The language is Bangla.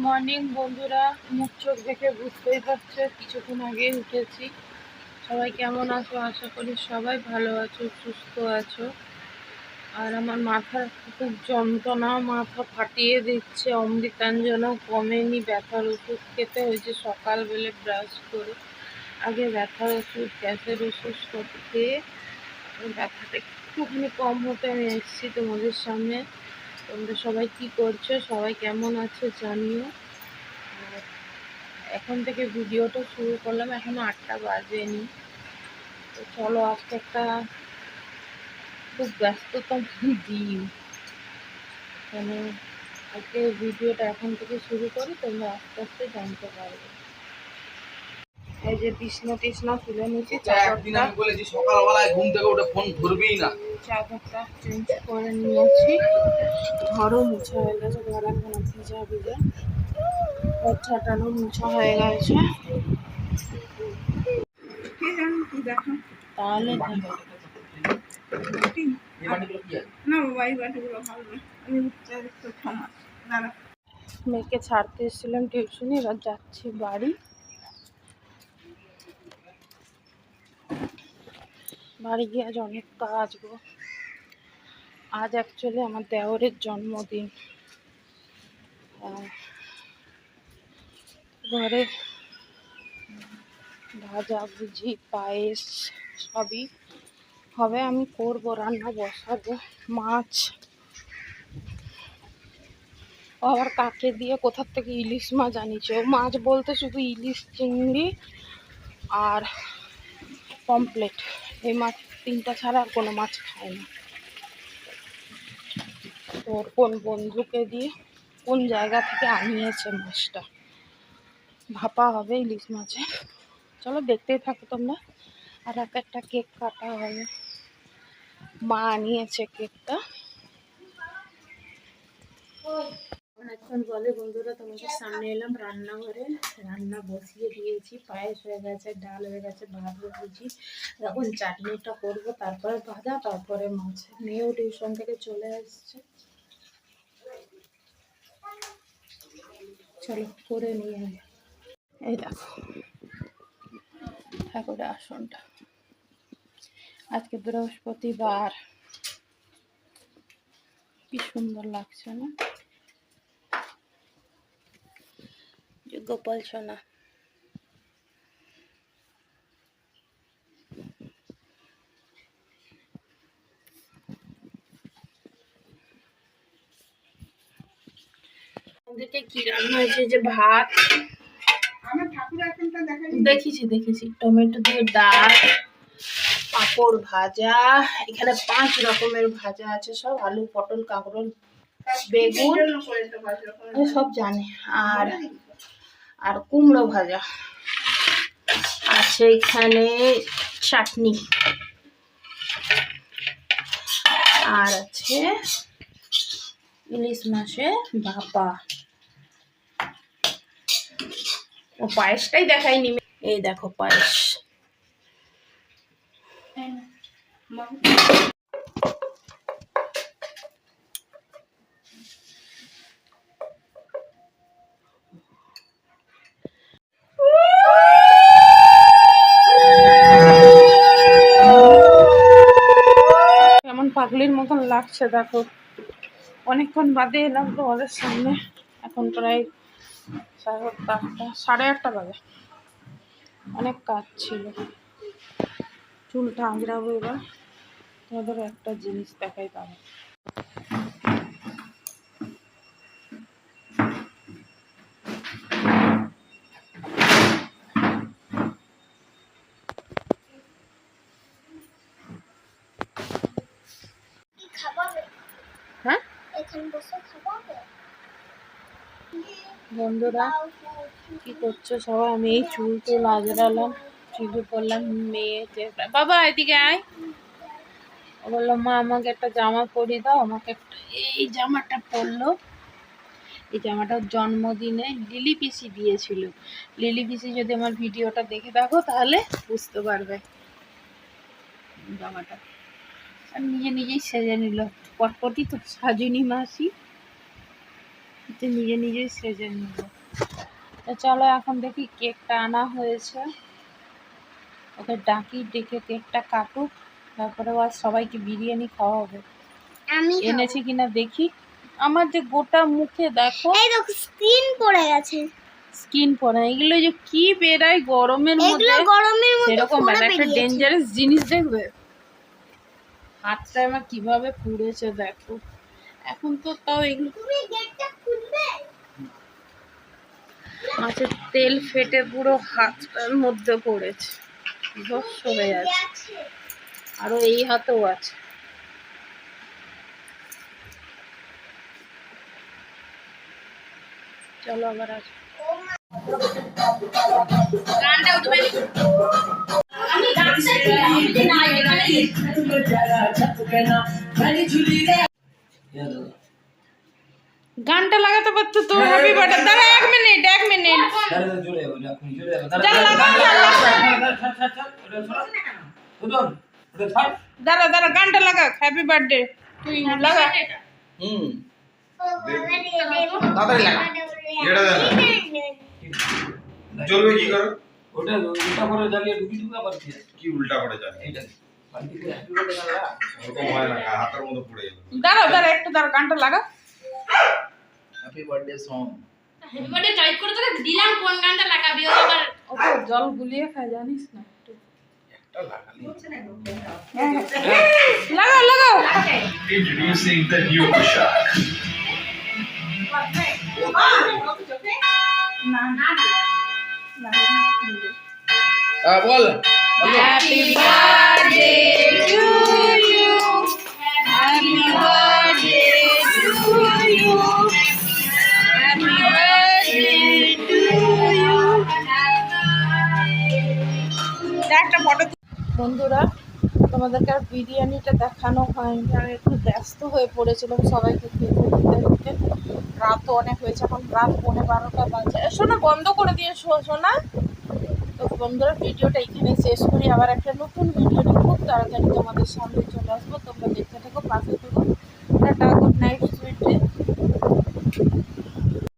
মর্নিং বন্ধুরা, মুখ চোখ দেখে বুঝতেই পারছো কিছুক্ষণ আগে উঠেছি। সবাই কেমন আছো? আশা করি সবাই ভালো আছো, সুস্থ আছো। আর আমার মাথার খুব যন্ত্রণা, মাথা ফাটিয়ে দিচ্ছে, অমৃতাঞ্জনও কমেনি। ব্যথার ওষুধ খেতে হয়েছে সকালবেলা ব্রাশ করে। আগে ব্যথার ওষুধ, গ্যাসের ওষুধ সব খেয়ে ব্যথাটা একটুখানি কম হতে আমি এসেছি তোমাদের সামনে। তোমরা সবাই কি করছো, সবাই কেমন আছো জানিও। এখন থেকে ভিডিওটা শুরু করলাম, এখনো 8টা বাজেনি। তো চলো, আজকে একটা খুব ব্যস্ততম দিন, মানে আজকে ভিডিওটা এখন থেকে শুরু করি, তোমরা আস্তে আস্তে জানতে পারবে। এই যে বিছনা টিছনা তুলে নিয়েছি, সকালবেলায় ঘুম থেকে উঠে ফোন ধরবেই না, চাদরটা চেঞ্জ করে নিয়েছি। ঘরও মুছা হয়ে গেছে, ঘর এখনো ভিজা ভিজা, ঘর ছাটানো মুছা হয়ে গেছে। তাহলে মেয়েকে ছাড়তে এসেছিলাম টিউশনি, এবার যাচ্ছি বাড়ি। বাড়ি গিয়ে আজ অনেক কাজ গো। আজ অ্যাকচুয়ালি আমার দেওরের জন্মদিন। ঘরে ভাজাভুজি, পায়েস সবই হবে। আমি করবো, রান্না বসাবো। মাছ আবার কাকে দিয়ে কোথার থেকে ইলিশ মাছ আনিছে। ও মাছ বলতে শুধু ইলিশ, চিংড়ি আর পমপ্লেট, এই মাছ তিনটা ছাড়া আর কোনো মাছ খায় না। তোর কোন বন্ধুকে দিয়ে কোন জায়গা থেকে আনিয়েছে মাছটা, ভাপা হবে ইলিশ মাছে। চলো দেখতেই থাকো তোমরা। আর একটা কেক কাটা হবে, মা আনিয়েছে কেকটা। অনেকক্ষণ বলে বন্ধুরা তোমাদের সামনে এলাম রান্নাঘরে। রান্না বসিয়ে দিয়েছি, পায়েস হয়ে গেছে, ডাল হয়ে গেছে, ভাত বসিয়েছি। এখন চাটনিটা করবো, তারপরে ভাজা, তারপরে মাছ। মেয়েও টিউশন থেকে চলে আসছে। চলো করে নিয়ে আয়। এই দেখো ঠাকুরের আসনটা, আজকে বৃহস্পতিবার, কি সুন্দর লাগছে না? গোপাল সোনা। আমাদেরকে কি রান্না হয়েছে, যে ভাত, দেখেছি টমেটো দিয়ে ডাল, পাঁপড় ভাজা, এখানে 5 রকমের ভাজা আছে, সব আলু, পটল, কাঁকরোল, বেগুন, সব জানে। আর আর কুমড়ো ভাজা আছে, এখানে চাটনি, আর আছে ইলিশ মাছের ভাপা। ও পায়েসটাই দেখাইনি, এই দেখো পায়েস। কেমন পাগলির মতন লাগছে দেখো। অনেকক্ষণ বাদে এলাম তোমাদের সামনে, এখন প্রায় 8:30 বাজে। অনেক কাজ ছিল, চুলটা আঁচড়াবো এবার। তোমাদের একটা জিনিস দেখাই পাবো। হ্যাঁ বন্ধুরা, কি করছো সবাই? আমি এই চুল টুল আজড়ালাম, চুল করলাম। মেয়ে বাবা এদিকে আয়, ও বললো মা আমাকে একটা জামা পরিয়ে দাও। আমাকে একটা এই জামাটা পরলো। এই জামাটা জন্মদিনে লিলি পিসি দিয়েছিল। লিলি পিসি যদি আমার ভিডিওটা দেখে থাকো তাহলে বুঝতে পারবে জামাটা। আর নিজেই সেজে নিল, পটপটি তো সাজিনি মাসি। তুই নিজে নিজেই সেজে নিব। তো চলো এখন দেখি কেকটা আনা হয়েছে, ওকে ডাকি, ডেকে কেকটা কাটুক, তারপরে আবার সবাইকে বিরিয়ানি খাওয়া হবে। আমি এনেছি কিনা দেখি। আমার যে গোটা মুখে দেখো এই দেখো স্কিন পড়ে গেছে। স্কিন পড়া, এগুলো যে কি বেরায় গরমের মধ্যে, এগুলো গরমের মধ্যে সেরকম পড়ে একটা বেরিয়েছে। ডেঞ্জারাস জিনিস দেখবে। হাতটা আমার কিভাবে পুড়েছে দেখো। এখন তো তাও এগুলো তুমি গেটটা খুলবে? মাছের তেল ফেটে পুরো হাতটার মধ্যে পড়েছে, ভস্ম হয়ে যাচ্ছে। আছে। আরো এই হাতেও আছে। চলো আবার আস। গানটা উঠবে। আমি গানটা কি না এখানে গানটা লাগাতে পারতো তো। Happy birthday. দাঁড়া 1 মিনিট 1 মিনিট। দাঁড়া দাঁড়া গানটা লাগা, হ্যাপি বার্থডে তুই লাগা। হুম ও বাবা রে। তাড়াতাড়ি লাগা। এটা দে না। জ্বলবে কি করে? ওটা উল্টা করে জ্বালিয়ে ঢুকি ঢুকি আবার কি কি উল্টা করে যাবে? এইটা বালতি করে হ্যাপি বার্থডে লাগা। ওরকম হয় না, হাতের মধ্যে পড়ে যাবে। দাঁড়া দাঁড়া একটু দাঁড়া, গানটা লাগা। হ্যাপি বার্থডে সং হেডফোনে টাইপ করে তোকে দিলাম কোন গানটা লাগাবি ও আবার ওকে জল গুলিয়ে খায় জানিস না একটু। একটা লাগালি লাগাও লাগাও। Introducing the new Poshak. বল happy birthday to you, happy birthday to you, happy birthday to you. একটা ফটো। বন্ধুরা, তোমাদেরকে আর বিরিয়ানিটা দেখানো হয়নি, আমি একটু ব্যস্ত হয়ে পড়েছিলাম সবাইকে খেতে দিতে দিতে। রাতও অনেক হয়েছে, এখন রাত 11:30 বাজে। শোনা বন্ধ করে দিয়ে শোনা। তো বন্ধুরা, ভিডিওটা এখানে শেষ করি। আবার একটা নতুন ভিডিও নিয়ে খুব তাড়াতাড়ি তোমাদের সামনে চলে আসবো। তোমরা দেখতে থাকো, পাশে থাকো। Tata, good night, sweet dream.